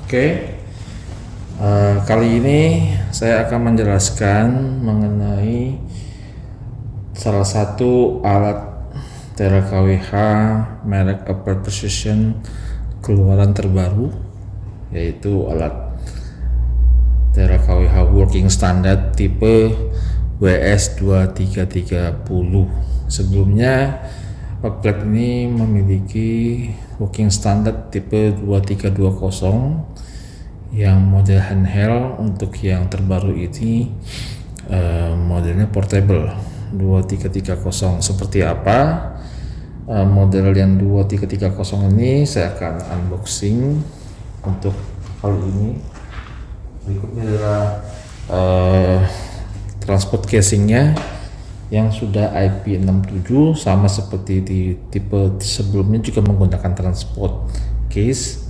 Oke, kali ini saya akan menjelaskan mengenai salah satu alat TeraKWH merek Upper Precision keluaran terbaru, yaitu alat TeraKWH Working Standard tipe WS2330. Sebelumnya outlet ini memiliki working standard tipe 2320 yang model handheld. Untuk yang terbaru ini modelnya portable 2330. Seperti apa model yang 2330 ini, saya akan unboxing untuk kali ini. Berikutnya adalah transport casingnya yang sudah IP67, sama seperti di tipe sebelumnya juga menggunakan transport case.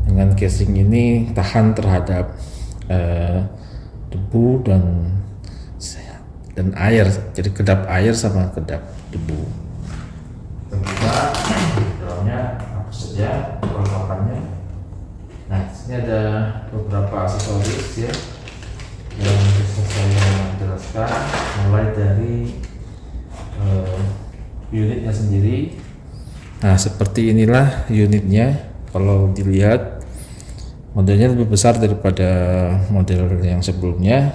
Dengan casing ini tahan terhadap debu dan air, jadi kedap air sama kedap debu. Kita buka dalamnya apa saja perlengkapannya. Nah, sini ada beberapa aksesoris ya yang bisa saya jelaskan, mulai dari unitnya sendiri. Nah, seperti inilah unitnya. Kalau dilihat modelnya lebih besar daripada model yang sebelumnya.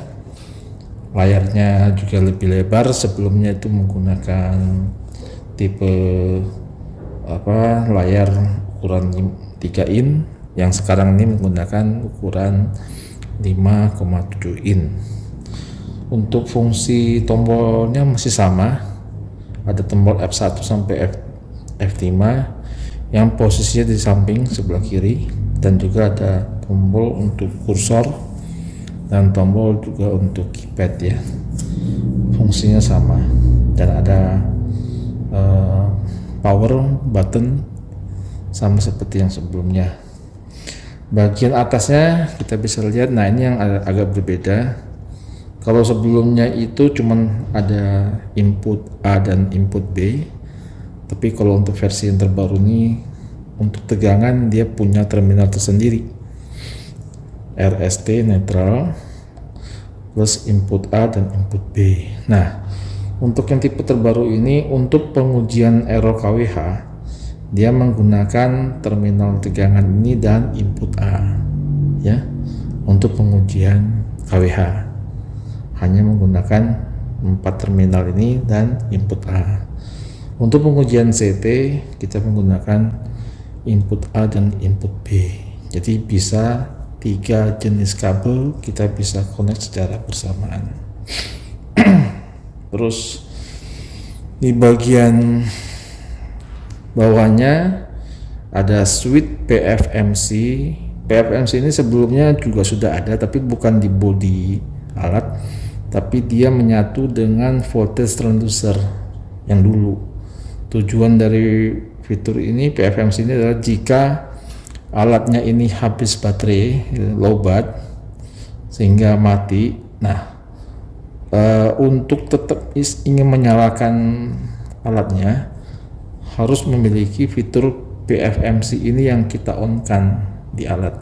Layarnya juga lebih lebar. Sebelumnya itu menggunakan tipe layar ukuran 3 in, yang sekarang ini menggunakan ukuran 5,7 in. Untuk fungsi tombolnya masih sama, ada tombol F1 sampai F5 yang posisinya di samping sebelah kiri, dan juga ada tombol untuk kursor dan tombol juga untuk keypad ya. Fungsinya sama, dan ada power button sama seperti yang sebelumnya. Bagian atasnya kita bisa lihat, nah ini yang agak berbeda. Kalau sebelumnya itu cuman ada input A dan input B, tapi kalau untuk versi yang terbaru ini, untuk tegangan dia punya terminal tersendiri, RST netral plus input A dan input B. Nah, untuk yang tipe terbaru ini, untuk pengujian error KWH, dia menggunakan terminal tegangan ini dan input A ya. Untuk pengujian KWH hanya menggunakan 4 terminal ini dan input A. Untuk pengujian CT kita menggunakan input A dan input B. Jadi bisa 3 jenis kabel kita bisa connect secara bersamaan. Terus di bagian bawahnya ada switch PFMC. PFMC ini sebelumnya juga sudah ada, tapi bukan di bodi alat, tapi dia menyatu dengan voltage transducer yang dulu. Tujuan dari fitur ini, PFMC ini, adalah jika alatnya ini habis baterai, lowbat sehingga mati. Nah, untuk tetap ingin menyalakan alatnya, harus memiliki fitur PFMC ini yang kita on-kan di alat.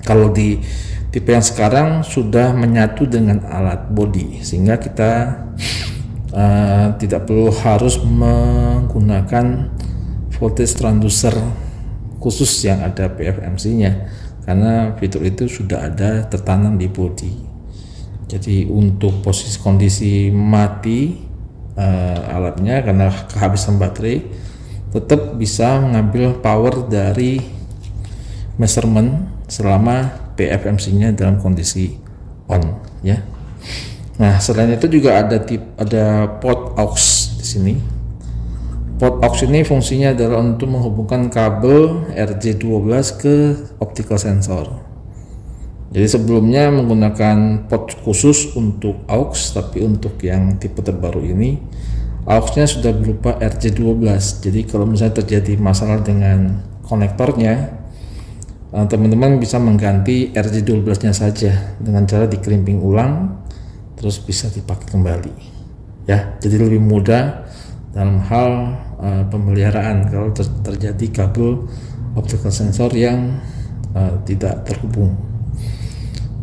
Kalau di tipe yang sekarang sudah menyatu dengan alat body, sehingga kita tidak perlu harus menggunakan voltage transducer khusus yang ada PFMC-nya, karena fitur itu sudah ada tertanam di body. Jadi untuk posisi kondisi mati alatnya karena kehabisan baterai, tetap bisa mengambil power dari measurement selama PFMC-nya dalam kondisi on ya. Nah, selain itu juga ada port aux di sini. Port aux ini fungsinya adalah untuk menghubungkan kabel RJ12 ke optical sensor. Jadi sebelumnya menggunakan port khusus untuk aux, tapi untuk yang tipe terbaru ini aux-nya sudah berupa RJ12. Jadi kalau misalnya terjadi masalah dengan konektornya, teman-teman bisa mengganti RJ12-nya saja dengan cara dikelimping ulang, terus bisa dipakai kembali ya. Jadi lebih mudah dalam hal pemeliharaan kalau terjadi kabel optical sensor yang tidak terhubung.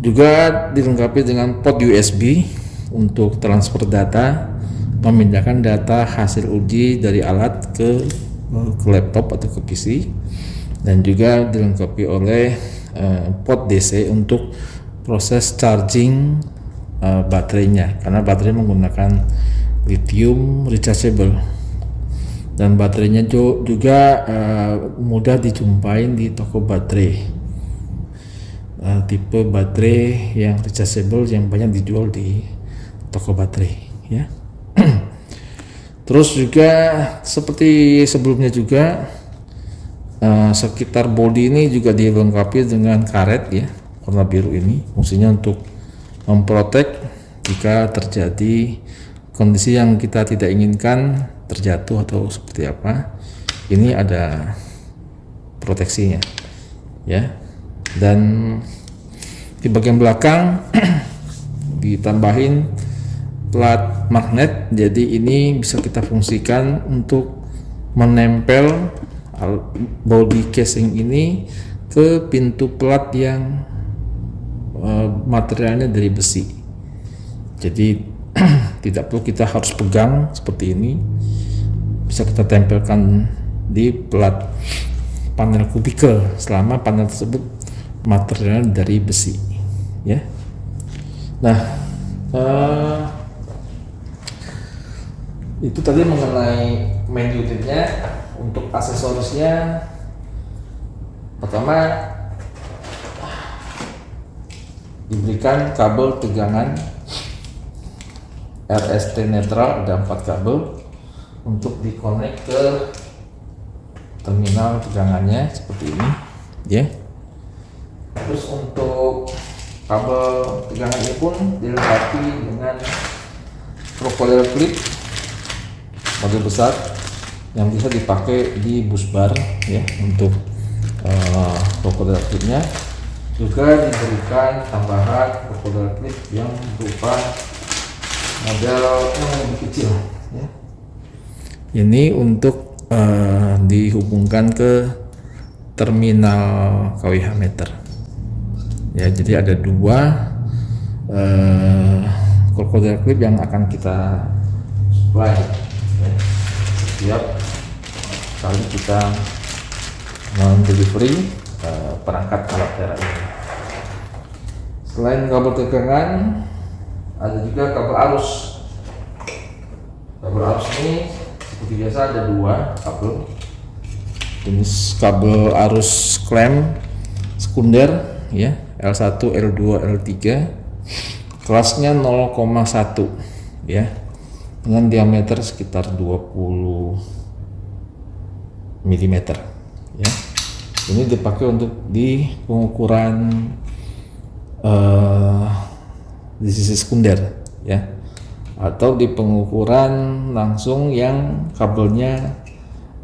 Juga dilengkapi dengan port USB untuk transfer data, memindahkan data hasil uji dari alat ke laptop atau ke PC, dan juga dilengkapi oleh port DC untuk proses charging baterainya, karena baterai menggunakan lithium rechargeable, dan baterainya juga mudah dijumpai di toko baterai, tipe baterai yang rechargeable yang banyak dijual di toko baterai ya. Terus juga seperti sebelumnya juga sekitar bodi ini juga dilengkapi dengan karet ya, warna biru ini, fungsinya untuk memprotek jika terjadi kondisi yang kita tidak inginkan, terjatuh atau seperti apa, ini ada proteksinya ya. Dan di bagian belakang ditambahin plat magnet, jadi ini bisa kita fungsikan untuk menempel body casing ini ke pintu plat yang materialnya dari besi. Jadi tidak perlu kita harus pegang seperti ini, bisa kita tempelkan di plat panel kubikel selama panel tersebut materialnya dari besi ya. Nah, itu tadi mengenai main unitnya. Untuk aksesorisnya, pertama diberikan kabel tegangan RST netral, ada 4 kabel untuk dikonek ke terminal tegangannya seperti ini ya. Terus untuk kabel tegangan ini pun dilengkapi dengan crocodile clip model besar yang bisa dipakai di bus bar ya. Untuk crocodile clipnya juga diberikan tambahan crocodile clip yang berupa model yang lebih kecil ya. Ini untuk dihubungkan ke terminal KWH meter ya. Jadi ada 2 crocodile clip yang akan kita supply ya, setiap kali kita mendelivery perangkat alat tera ini. Selain kabel tegangan, ada juga kabel arus. Kabel arus ini seperti biasa ada 2 kabel, jenis kabel arus klem sekunder ya, L1, L2, L3, kelasnya 0,1 ya, dengan diameter sekitar 20 mm ya. Ini dipakai untuk di pengukuran di sisi sekunder ya, atau di pengukuran langsung yang kabelnya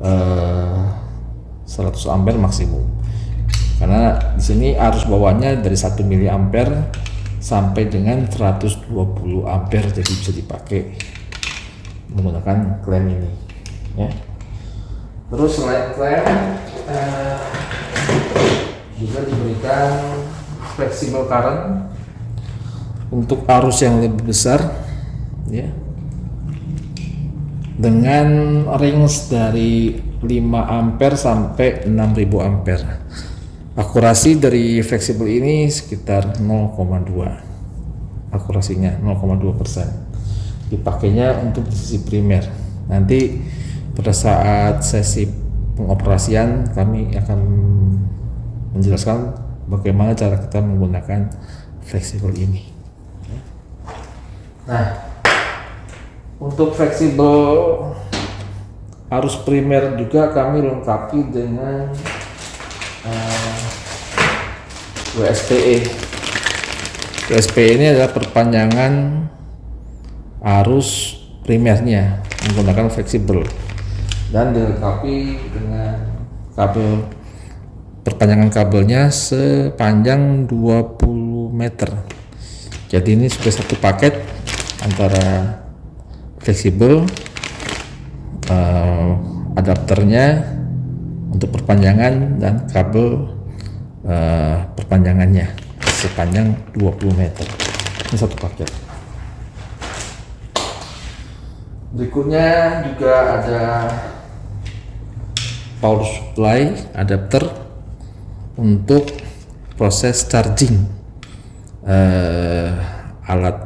100 ampere maksimum, karena di sini arus bawahnya dari 1 mA sampai dengan 120 ampere, jadi bisa dipakai menggunakan klem ini ya. Terus selain klem juga diberikan flexible current untuk arus yang lebih besar ya, dengan range dari 5 ampere sampai 6000 ampere. Akurasi dari fleksibel ini sekitar 0,2, akurasinya 0,2%. Dipakainya untuk sisi primer. Nanti pada saat sesi pengoperasian kami akan menjelaskan bagaimana cara kita menggunakan fleksibel ini. Nah, untuk fleksibel arus primer juga kami lengkapi dengan WSPE. WSPE ini adalah perpanjangan arus primernya menggunakan fleksibel, dan dilengkapi dengan kabel, perpanjangan kabelnya sepanjang 20 meter. Jadi ini sudah satu paket antara fleksibel, adapternya untuk perpanjangan, dan kabel perpanjangannya sepanjang 20 meter. Ini satu paket. Berikutnya juga ada power supply adapter untuk proses charging alat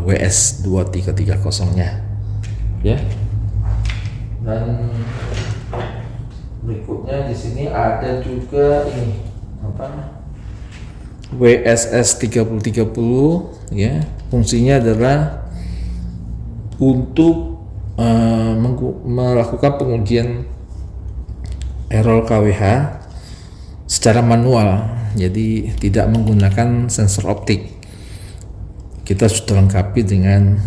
WS2330-nya ya. Dan berikutnya di sini ada juga ini WSS 3030 ya. Fungsinya adalah untuk melakukan pengujian error KWH secara manual, jadi tidak menggunakan sensor optik. Kita sudah lengkapi dengan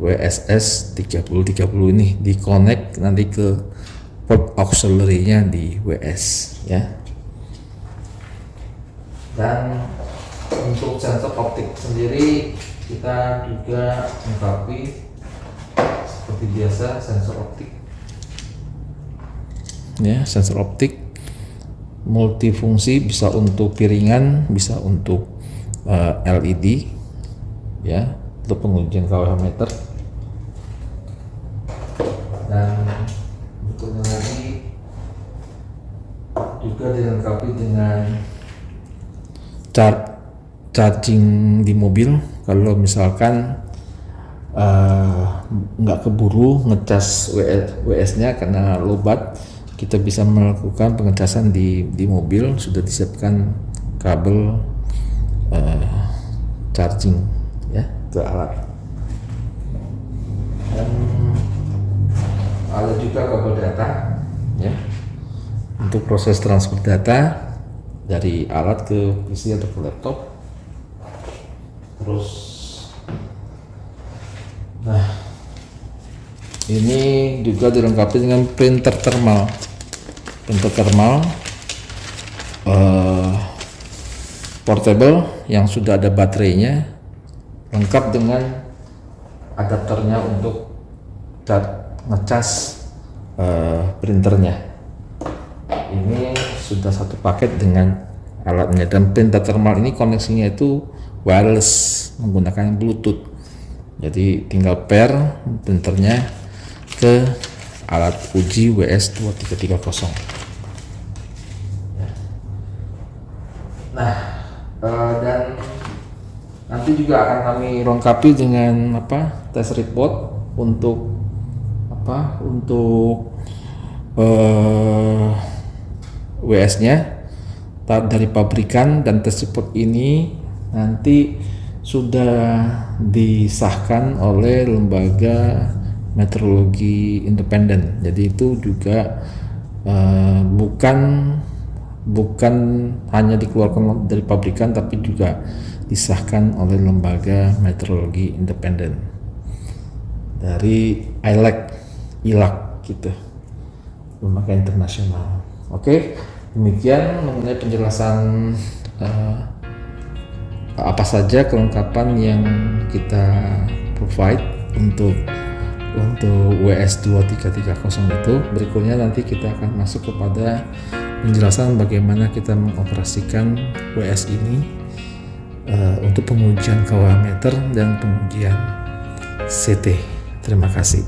WSS 3030 ini, di connect nanti ke port auxiliary-nya di WS ya. Dan untuk sensor optik sendiri kita juga lengkapi seperti biasa sensor optik ya. Sensor optik multifungsi, bisa untuk piringan, bisa untuk LED ya, untuk pengujian KWH meter. Dan berikutnya lagi juga dilengkapi dengan charging di mobil. Kalau misalkan nggak keburu ngecas WS-nya karena lobat, kita bisa melakukan pengecasan di mobil. Sudah disiapkan kabel charging ya ke alat. Dan ada juga kabel data ya, untuk proses transfer data dari alat ke PC atau ke laptop. Terus ini juga dilengkapi dengan printer thermal portable yang sudah ada baterainya, lengkap dengan adapternya untuk ngecas printernya. Ini sudah satu paket dengan alatnya. Dan printer thermal ini koneksinya itu wireless menggunakan Bluetooth, jadi tinggal pair printernya ke alat uji WS2330. Nah, dan nanti juga akan kami lengkapi dengan test report untuk WS-nya dari pabrikan. Dan test report ini nanti sudah disahkan oleh lembaga meteorologi independen. Jadi itu juga bukan hanya dikeluarkan dari pabrikan, tapi juga disahkan oleh lembaga meteorologi independen dari ILAC gitu, lembaga internasional. Oke, demikian mengenai penjelasan apa saja kelengkapan yang kita provide untuk WS2330 itu. Berikutnya nanti kita akan masuk kepada penjelasan bagaimana kita mengoperasikan WS ini untuk pengujian KWH meter dan pengujian CT. Terima kasih.